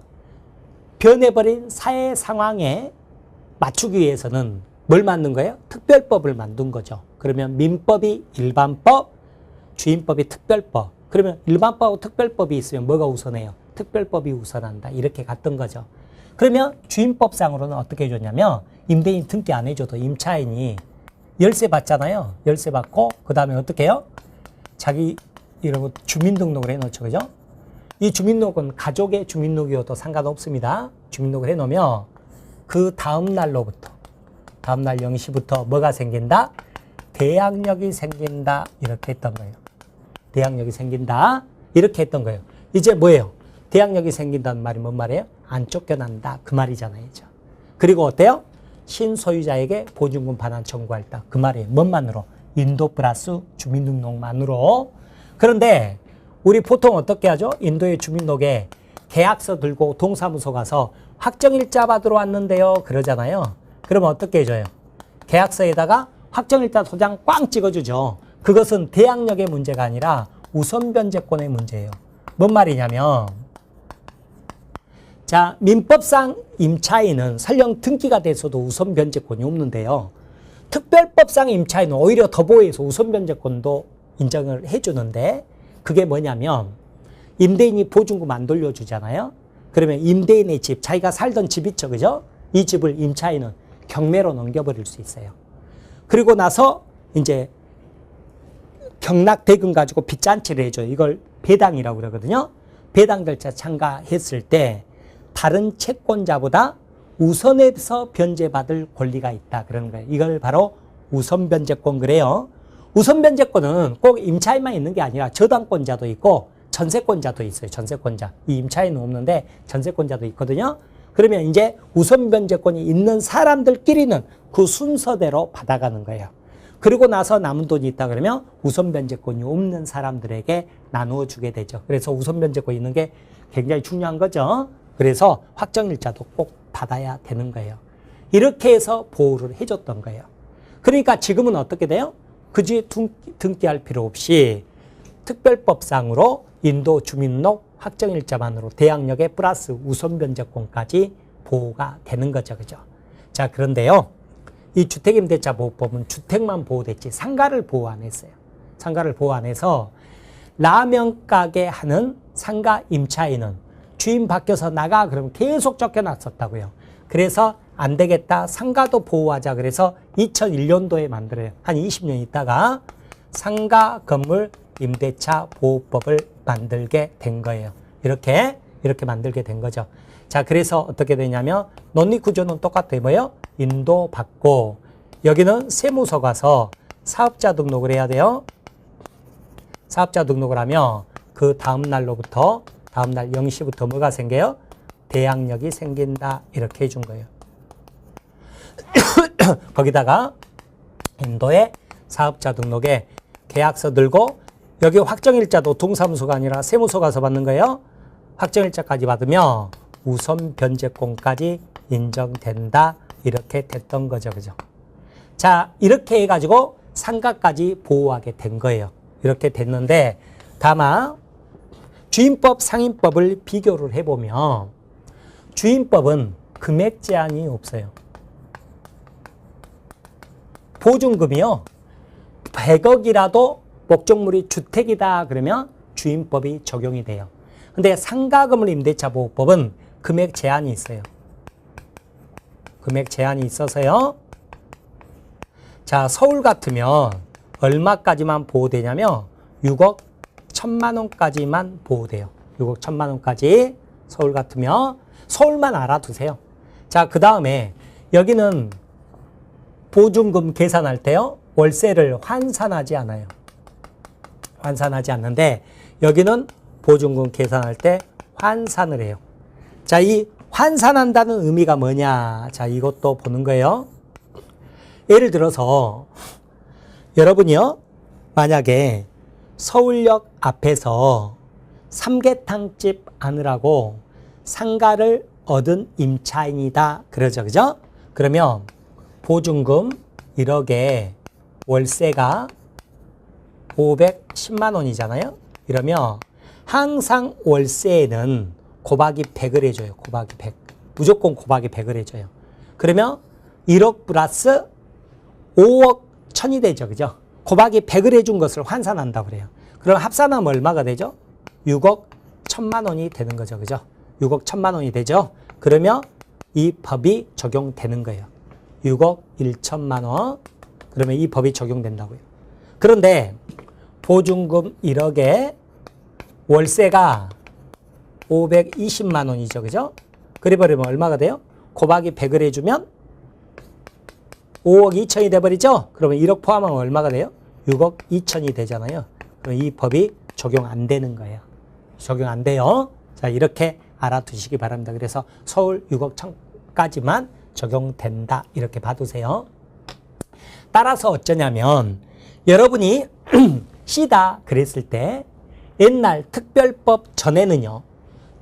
변해버린 사회 상황에 맞추기 위해서는 뭘 만든 거예요? 특별법을 만든 거죠. 그러면 민법이 일반법, 주임법이 특별법. 그러면 일반법하고 특별법이 있으면 뭐가 우선해요? 특별법이 우선한다. 이렇게 갔던 거죠. 그러면 주임법상으로는 어떻게 해줬냐면 임대인 등기 안 해줘도 임차인이 열세 받잖아요. 열세 받고 그 다음에 어떻게 해요? 자기 이러고 주민등록을 해놓죠. 그죠? 이 주민등록은 가족의 주민등록이어도 상관없습니다. 주민등록을 해놓으면 그 다음 날로부터 다음 날 0시부터 뭐가 생긴다? 대항력이 생긴다. 이렇게 했던 거예요. 대항력이 생긴다. 이렇게 했던 거예요. 이제 뭐예요? 대항력이 생긴다는 말이 뭔 말이에요? 안 쫓겨난다. 그 말이잖아요. 그리고 어때요? 신소유자에게 보증금 반환 청구할다. 그 말이에요. 뭔만으로? 인도 플러스 주민등록만으로. 그런데 우리 보통 어떻게 하죠? 인도의 주민등록에 계약서 들고 동사무소 가서 확정일자 받으러 왔는데요. 그러잖아요. 그러면 어떻게 해줘요? 계약서에다가 확정일자 소장 꽝 찍어주죠. 그것은 대항력의 문제가 아니라 우선변제권의 문제예요. 뭔 말이냐면 자, 민법상 임차인은 설령 등기가 돼서도 우선변제권이 없는데요. 특별법상 임차인은 오히려 더 보호해서 우선변제권도 인정을 해주는데 그게 뭐냐면 임대인이 보증금 안 돌려주잖아요. 그러면 임대인의 집, 자기가 살던 집 있죠. 그죠? 이 집을 임차인은 경매로 넘겨버릴 수 있어요. 그리고 나서 이제 경락 대금 가지고 빚잔치를 해줘요. 이걸 배당이라고 그러거든요. 배당 절차 참가했을 때 다른 채권자보다 우선해서 변제받을 권리가 있다. 그러는 거예요. 이걸 바로 우선변제권 그래요. 우선변제권은 꼭 임차인만 있는 게 아니라 저당권자도 있고 전세권자도 있어요. 전세권자. 이 임차인은 없는데 전세권자도 있거든요. 그러면 이제 우선변제권이 있는 사람들끼리는 그 순서대로 받아가는 거예요. 그리고 나서 남은 돈이 있다 그러면 우선 변제권이 없는 사람들에게 나누어 주게 되죠. 그래서 우선 변제권이 있는 게 굉장히 중요한 거죠. 그래서 확정일자도 꼭 받아야 되는 거예요. 이렇게 해서 보호를 해줬던 거예요. 그러니까 지금은 어떻게 돼요? 굳이 등기할 필요 없이 특별법상으로 인도 주민록 확정일자만으로 대항력에 플러스 우선 변제권까지 보호가 되는 거죠. 그죠? 자, 그런데요. 이 주택임대차 보호법은 주택만 보호됐지 상가를 보호 안 했어요. 상가를 보호 안 해서 라면 가게 하는 상가 임차인은 주인 바뀌어서 나가 그러면 계속 쫓겨났었다고요. 그래서 안 되겠다. 상가도 보호하자. 그래서 2001년도에 만들어요. 한 20년 있다가 상가 건물 임대차 보호법을 만들게 된 거예요. 이렇게 만들게 된 거죠. 자, 그래서 어떻게 되냐면 논리 구조는 똑같아요. 뭐예요? 인도 받고 여기는 세무서 가서 사업자 등록을 해야 돼요. 사업자 등록을 하면 그 다음 날로부터 다음 날 0시부터 뭐가 생겨요? 대항력이 생긴다. 이렇게 해준 거예요. 거기다가 인도의 사업자 등록에 계약서 들고 여기 확정일자도 동사무소가 아니라 세무서 가서 받는 거예요. 확정일자까지 받으면 우선 변제권까지 인정된다. 이렇게 됐던 거죠. 그죠? 자, 이렇게 해가지고 상가까지 보호하게 된 거예요. 이렇게 됐는데 다만 주임법, 상임법을 비교를 해보면 주임법은 금액 제한이 없어요. 보증금이요. 100억이라도 목적물이 주택이다 그러면 주임법이 적용이 돼요. 근데 상가건물 임대차 보호법은 금액 제한이 있어요. 금액 제한이 있어서요. 자, 서울 같으면 얼마까지만 보호되냐면 6억 1천만 원까지만 보호돼요. 6억 1천만 원까지 서울 같으면 서울만 알아두세요. 자, 그 다음에 여기는 보증금 계산할 때요. 월세를 환산하지 않아요. 환산하지 않는데 여기는 보증금 계산할 때 환산을 해요. 자, 이 환산한다는 의미가 뭐냐? 자, 이것도 보는 거예요. 예를 들어서 여러분이요. 만약에 서울역 앞에서 삼계탕집 안으라고 상가를 얻은 임차인이다. 그러죠. 그죠? 그러면 보증금 1억에 월세가 510만 원이잖아요. 이러면 항상 월세에는 곱하기 100을 해줘요. 곱하기 100. 무조건 곱하기 100을 해줘요. 그러면 1억 플러스 5억 1000이 되죠. 그죠? 곱하기 100을 해준 것을 환산한다고 그래요. 그럼 합산하면 얼마가 되죠? 6억 1000만 원이 되는 거죠. 그죠? 6억 1000만 원이 되죠. 그러면 이 법이 적용되는 거예요. 6억 1천만 원. 그러면 이 법이 적용된다고요. 그런데 보증금 1억에 월세가 520만 원이죠. 그죠? 그래버리면 얼마가 돼요? 곱하기 100을 해주면 5억 2천이 돼버리죠? 그러면 1억 포함하면 얼마가 돼요? 6억 2천이 되잖아요. 그럼 이 법이 적용 안 되는 거예요. 적용 안 돼요. 자, 이렇게 알아두시기 바랍니다. 그래서 서울 6억 1천까지만 적용된다. 이렇게 봐두세요. 따라서 어쩌냐면 여러분이 C다 그랬을 때 옛날 특별법 전에는요.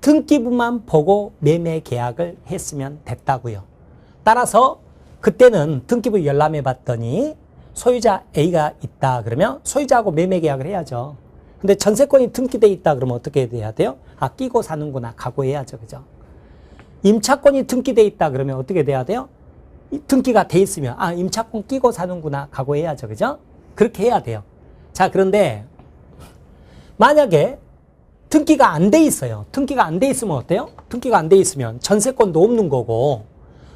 등기부만 보고 매매 계약을 했으면 됐다고요. 따라서 그때는 등기부 열람해 봤더니 소유자 A가 있다 그러면 소유자하고 매매 계약을 해야죠. 근데 전세권이 등기돼 있다 그러면 어떻게 해야 돼요? 아, 끼고 사는구나 각오해야죠. 그죠? 임차권이 등기돼 있다 그러면 어떻게 돼야 돼요? 등기가 돼 있으면 아, 임차권 끼고 사는구나 각오해야죠. 그죠? 그렇게 해야 돼요. 자, 그런데 만약에 등기가 안 돼 있어요. 등기가 안 돼 있으면 어때요? 등기가 안 돼 있으면 전세권도 없는 거고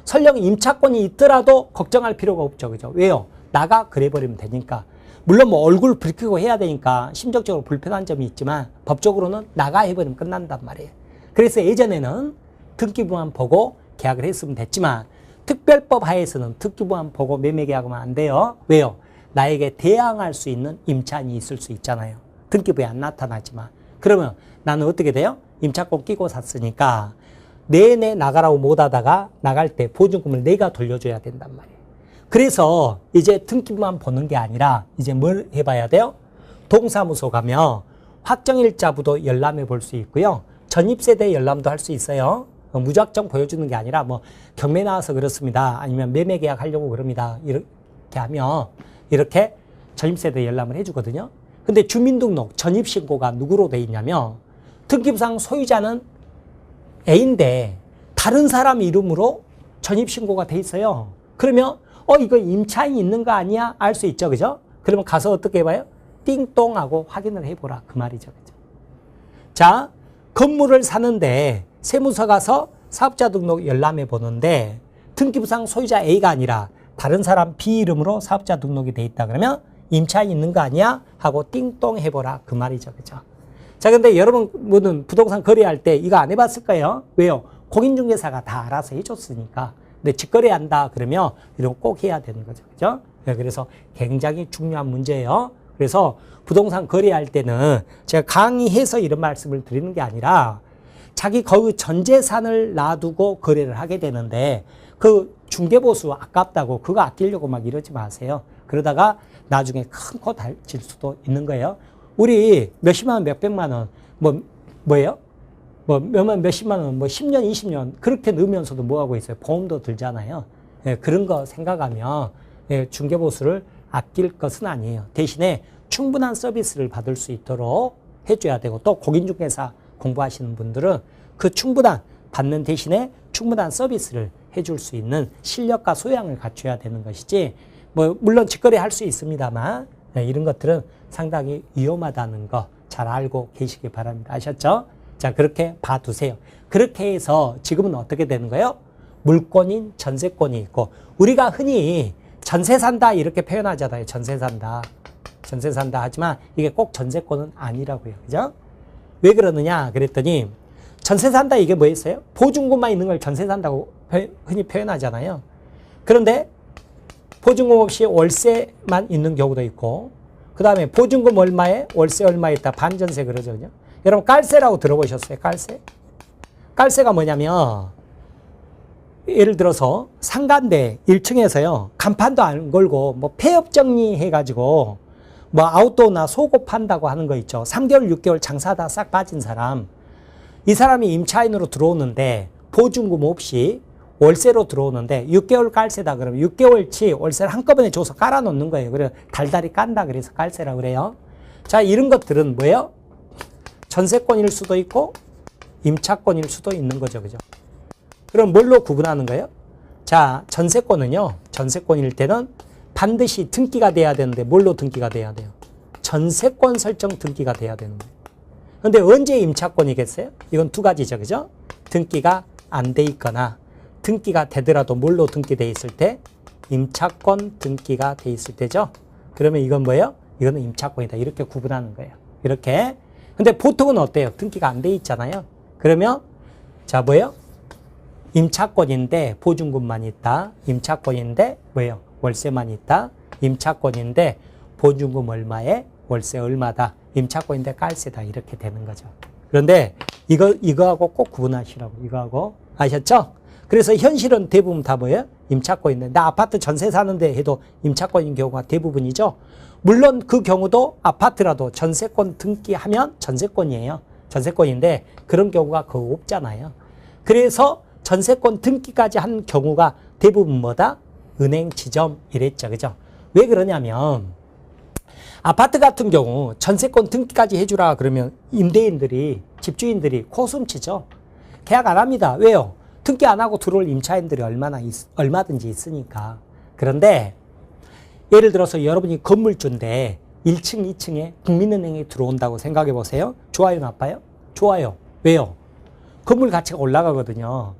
설령 임차권이 있더라도 걱정할 필요가 없죠. 그죠? 왜요? 나가 그래버리면 되니까. 물론 뭐 얼굴 붉히고 해야 되니까 심적으로 불편한 점이 있지만 법적으로는 나가 해버리면 끝난단 말이에요. 그래서 예전에는 등기부만 보고 계약을 했으면 됐지만 특별법 하에서는 등기부만 보고 매매 계약하면 안 돼요. 왜요? 나에게 대항할 수 있는 임차인이 있을 수 있잖아요. 등기부에 안 나타나지만. 그러면 나는 어떻게 돼요? 임차권 끼고 샀으니까 내내 나가라고 못 하다가 나갈 때 보증금을 내가 돌려줘야 된단 말이에요. 그래서 이제 등기부만 보는 게 아니라 이제 뭘 해봐야 돼요? 동사무소 가면 확정일자부도 열람해 볼 수 있고요. 전입세대 열람도 할 수 있어요. 무작정 보여주는 게 아니라 뭐 경매 나와서 그렇습니다. 아니면 매매 계약 하려고 그럽니다. 이렇게 하면 이렇게 전입세대 열람을 해주거든요. 근데 주민등록 전입신고가 누구로 돼 있냐면 등기부상 소유자는 A인데 다른 사람 이름으로 전입신고가 돼 있어요. 그러면 이거 임차인이 있는 거 아니야? 알 수 있죠. 그죠? 그러면 가서 어떻게 해봐요? 띵똥하고 확인을 해보라. 그 말이죠. 그죠? 자, 건물을 사는데 세무서 가서 사업자 등록 열람해 보는데 등기부상 소유자 A가 아니라 다른 사람 B 이름으로 사업자 등록이 돼 있다 그러면 임차인 있는 거 아니야? 하고 띵똥 해보라. 그 말이죠. 그죠? 자, 근데 여러분은 부동산 거래할 때 이거 안 해봤을 거예요. 왜요? 공인중개사가 다 알아서 해줬으니까. 근데 직거래한다 그러면 이런 거 꼭 해야 되는 거죠. 그죠? 네, 그래서 굉장히 중요한 문제예요. 그래서 부동산 거래할 때는 제가 강의해서 이런 말씀을 드리는 게 아니라 자기 거의 전 재산을 놔두고 거래를 하게 되는데 그 중개보수 아깝다고 그거 아끼려고 막 이러지 마세요. 그러다가 나중에 큰 코 다칠 수도 있는 거예요. 우리 몇십만 원, 몇백만 원, 뭐예요? 몇십만 원, 10년, 20년 그렇게 넣으면서도 뭐 하고 있어요? 보험도 들잖아요. 예, 그런 거 생각하면 예, 중개보수를 아낄 것은 아니에요. 대신에 충분한 서비스를 받을 수 있도록 해줘야 되고 또 공인중개사 공부하시는 분들은 그 충분한 받는 대신에 충분한 서비스를 해줄 수 있는 실력과 소양을 갖춰야 되는 것이지 물론 직거래 할 수 있습니다만 네, 이런 것들은 상당히 위험하다는 거 잘 알고 계시기 바랍니다. 아셨죠? 자, 그렇게 봐두세요. 그렇게 해서 지금은 어떻게 되는 거예요? 물권인 전세권이 있고 우리가 흔히 전세 산다 이렇게 표현하잖아요. 전세 산다. 전세 산다 하지만 이게 꼭 전세권은 아니라고요. 그죠? 왜 그러느냐 그랬더니 전세 산다 이게 뭐였어요? 보증금만 있는 걸 전세 산다고 흔히 표현하잖아요. 그런데 보증금 없이 월세만 있는 경우도 있고 그 다음에 보증금 얼마에 월세 얼마에 있다 반전세 그러죠. 그죠? 여러분 깔세라고 들어보셨어요? 깔세? 깔세가 뭐냐면 예를 들어서 상가인데 1층에서요 간판도 안 걸고 폐업 정리해가지고 아웃도어나 속옷 판다고 하는 거 있죠. 3개월 6개월 장사다 싹 빠진 사람 이 사람이 임차인으로 들어오는데 보증금 없이 월세로 들어오는데 6개월 깔세다 그러면 6개월치 월세를 한꺼번에 줘서 깔아놓는 거예요. 그래서 달달이 깐다 그래서 깔세라고 그래요. 자, 이런 것들은 뭐예요? 전세권일 수도 있고 임차권일 수도 있는 거죠. 그죠? 그럼 뭘로 구분하는 거예요? 자, 전세권은요. 전세권일 때는 반드시 등기가 돼야 되는데 뭘로 등기가 돼야 돼요? 전세권 설정 등기가 돼야 되는 거예요. 그런데 언제 임차권이겠어요? 이건 두 가지죠. 그죠? 등기가 안 돼 있거나 등기가 되더라도 뭘로 등기돼 있을 때? 임차권 등기가 돼 있을 때죠. 그러면 이건 뭐예요? 이거는 임차권이다. 이렇게 구분하는 거예요. 이렇게. 근데 보통은 어때요? 등기가 안 돼 있잖아요. 그러면 자 뭐예요? 임차권인데 보증금만 있다. 임차권인데 뭐예요? 월세만 있다. 임차권인데 보증금 얼마에 월세 얼마다. 임차권인데 깔세다. 이렇게 되는 거죠. 그런데 이거하고 꼭 구분하시라고. 이거하고 아셨죠? 그래서 현실은 대부분 다 뭐예요? 임차권인데 나 아파트 전세 사는데 해도 임차권인 경우가 대부분이죠. 물론 그 경우도 아파트라도 전세권 등기하면 전세권이에요. 전세권인데 그런 경우가 거의 없잖아요. 그래서 전세권 등기까지 한 경우가 대부분 뭐다? 은행 지점 이랬죠. 그죠? 왜 그러냐면 아파트 같은 경우 전세권 등기까지 해주라 그러면 임대인들이 집주인들이 코숨치죠. 계약 안 합니다. 왜요? 등기 안 하고 들어올 임차인들이 얼마든지 있으니까. 그런데 예를 들어서 여러분이 건물주인데 1층, 2층에 국민은행에 들어온다고 생각해 보세요. 좋아요, 나빠요? 좋아요. 왜요? 건물 가치가 올라가거든요.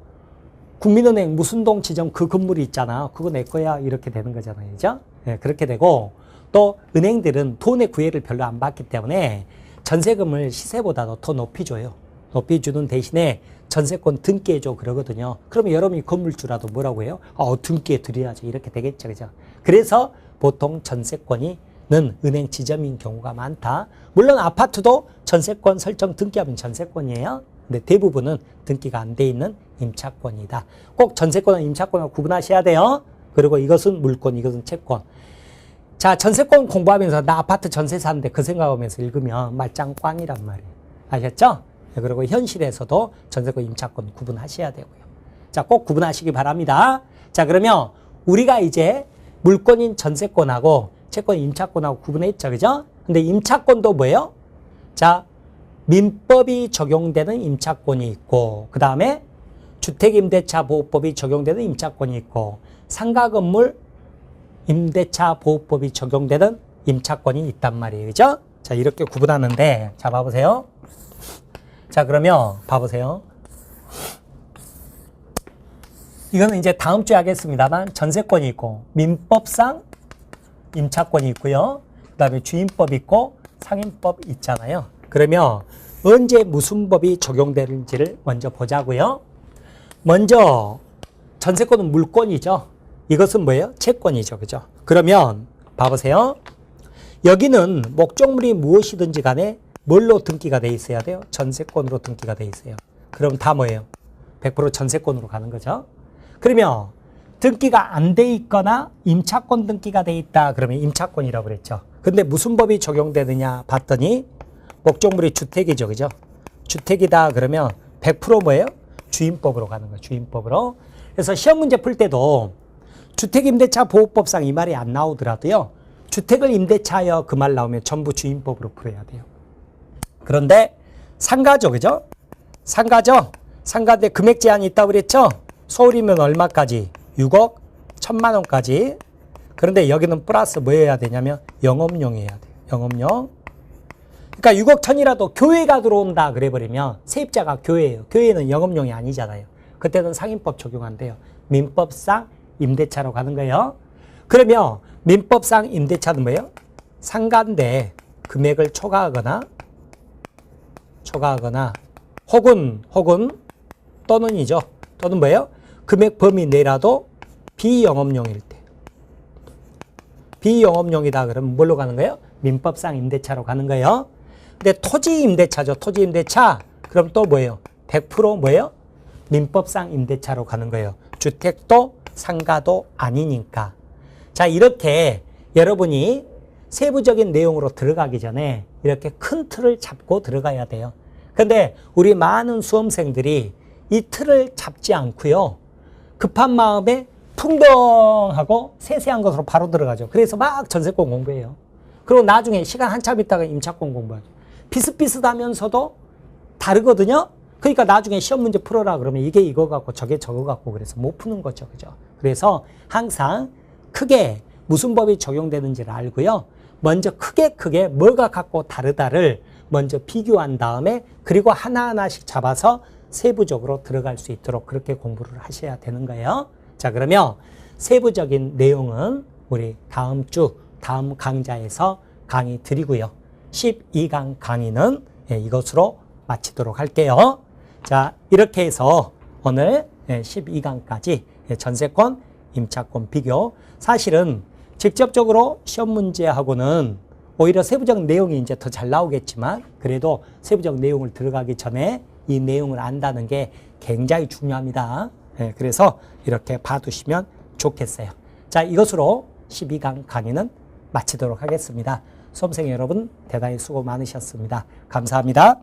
국민은행 무슨 동 지점 그 건물이 있잖아. 그거 내 거야. 이렇게 되는 거잖아요. 그죠? 네, 그렇게 되고 또 은행들은 돈의 구애를 별로 안 받기 때문에 전세금을 시세보다도 더 높이 줘요. 높이 주는 대신에 전세권 등기해줘 그러거든요. 그러면 여러분이 건물주라도 뭐라고 해요? 등기해 드려야죠. 이렇게 되겠죠. 그죠? 그래서 보통 전세권이 은행 지점인 경우가 많다. 물론 아파트도 전세권 설정 등기하면 전세권이에요. 근데 대부분은 등기가 안 돼 있는 임차권이다. 꼭 전세권과 임차권을 구분하셔야 돼요. 그리고 이것은 물권, 이것은 채권. 자, 전세권 공부하면서 나 아파트 전세 사는데 그 생각하면서 읽으면 말짱 꽝이란 말이에요. 아셨죠? 그리고 현실에서도 전세권, 임차권 구분하셔야 되고요. 자, 꼭 구분하시기 바랍니다. 자, 그러면 우리가 이제 물권인 전세권하고 채권, 임차권하고 구분했죠. 그죠? 근데 임차권도 뭐예요? 자, 민법이 적용되는 임차권이 있고, 그 다음에 주택임대차보호법이 적용되는 임차권이 있고, 상가건물 임대차보호법이 적용되는 임차권이 있단 말이에요. 그죠? 자, 이렇게 구분하는데, 자, 봐보세요. 자, 그러면 봐보세요. 이거는 이제 다음 주에 하겠습니다만, 전세권이 있고, 민법상 임차권이 있고요. 그 다음에 주임법 있고, 상임법 있잖아요. 그러면 언제 무슨 법이 적용되는지를 먼저 보자고요. 먼저 전세권은 물권이죠. 이것은 뭐예요? 채권이죠. 그죠? 그러면 봐보세요. 여기는 목적물이 무엇이든지 간에 뭘로 등기가 돼 있어야 돼요? 전세권으로 등기가 돼 있어요. 그럼 다 뭐예요? 100% 전세권으로 가는 거죠. 그러면 등기가 안 돼 있거나 임차권 등기가 돼 있다. 그러면 임차권이라고 그랬죠. 근데 무슨 법이 적용되느냐 봤더니 목적물이 주택이죠. 그죠? 주택이다 그러면 100% 뭐예요? 주임법으로 가는 거예요. 주임법으로. 그래서 시험 문제 풀 때도 주택임대차 보호법상 이 말이 안 나오더라도요. 주택을 임대차하여 그 말 나오면 전부 주임법으로 풀어야 돼요. 그런데 상가죠. 그죠? 상가죠? 상가인데 금액 제한이 있다고 그랬죠? 서울이면 얼마까지? 6억 1,000만 원까지. 그런데 여기는 플러스 뭐 해야 되냐면 영업용이어야 돼요. 영업용. 그러니까 6억 1,000이라도 교회가 들어온다 그래버리면 세입자가 교회예요. 교회는 영업용이 아니잖아요. 그때는 상임법 적용한대요. 민법상 임대차로 가는 거예요. 그러면 민법상 임대차는 뭐예요? 상가인데 금액을 초과하거나 혹은 또는이죠. 또는 뭐예요? 금액 범위 내라도 비영업용일 때. 비영업용이다 그러면 뭘로 가는 거예요? 민법상 임대차로 가는 거예요. 근데 토지 임대차죠. 토지 임대차. 그럼 또 뭐예요? 100% 뭐예요? 민법상 임대차로 가는 거예요. 주택도 상가도 아니니까. 자, 이렇게 여러분이 세부적인 내용으로 들어가기 전에 이렇게 큰 틀을 잡고 들어가야 돼요. 근데 우리 많은 수험생들이 이 틀을 잡지 않고요. 급한 마음에 풍덩하고 세세한 것으로 바로 들어가죠. 그래서 막 전세권 공부해요. 그리고 나중에 시간 한참 있다가 임차권 공부하죠. 비슷비슷하면서도 다르거든요. 그러니까 나중에 시험 문제 풀어라 그러면 이게 이거 같고 저게 저거 같고 그래서 못 푸는 거죠. 그죠? 그래서 항상 크게 무슨 법이 적용되는지를 알고요. 먼저 크게 뭐가 같고 다르다를 먼저 비교한 다음에 그리고 하나하나씩 잡아서 세부적으로 들어갈 수 있도록 그렇게 공부를 하셔야 되는 거예요. 자, 그러면 세부적인 내용은 우리 다음 강좌에서 강의 드리고요. 12강 강의는 이것으로 마치도록 할게요. 자, 이렇게 해서 오늘 12강까지 전세권, 임차권 비교. 사실은 직접적으로 시험 문제하고는 오히려 세부적 내용이 이제 더 잘 나오겠지만 그래도 세부적 내용을 들어가기 전에 이 내용을 안다는 게 굉장히 중요합니다. 그래서 이렇게 봐두시면 좋겠어요. 자, 이것으로 12강 강의는 마치도록 하겠습니다. 수험생 여러분 대단히 수고 많으셨습니다. 감사합니다.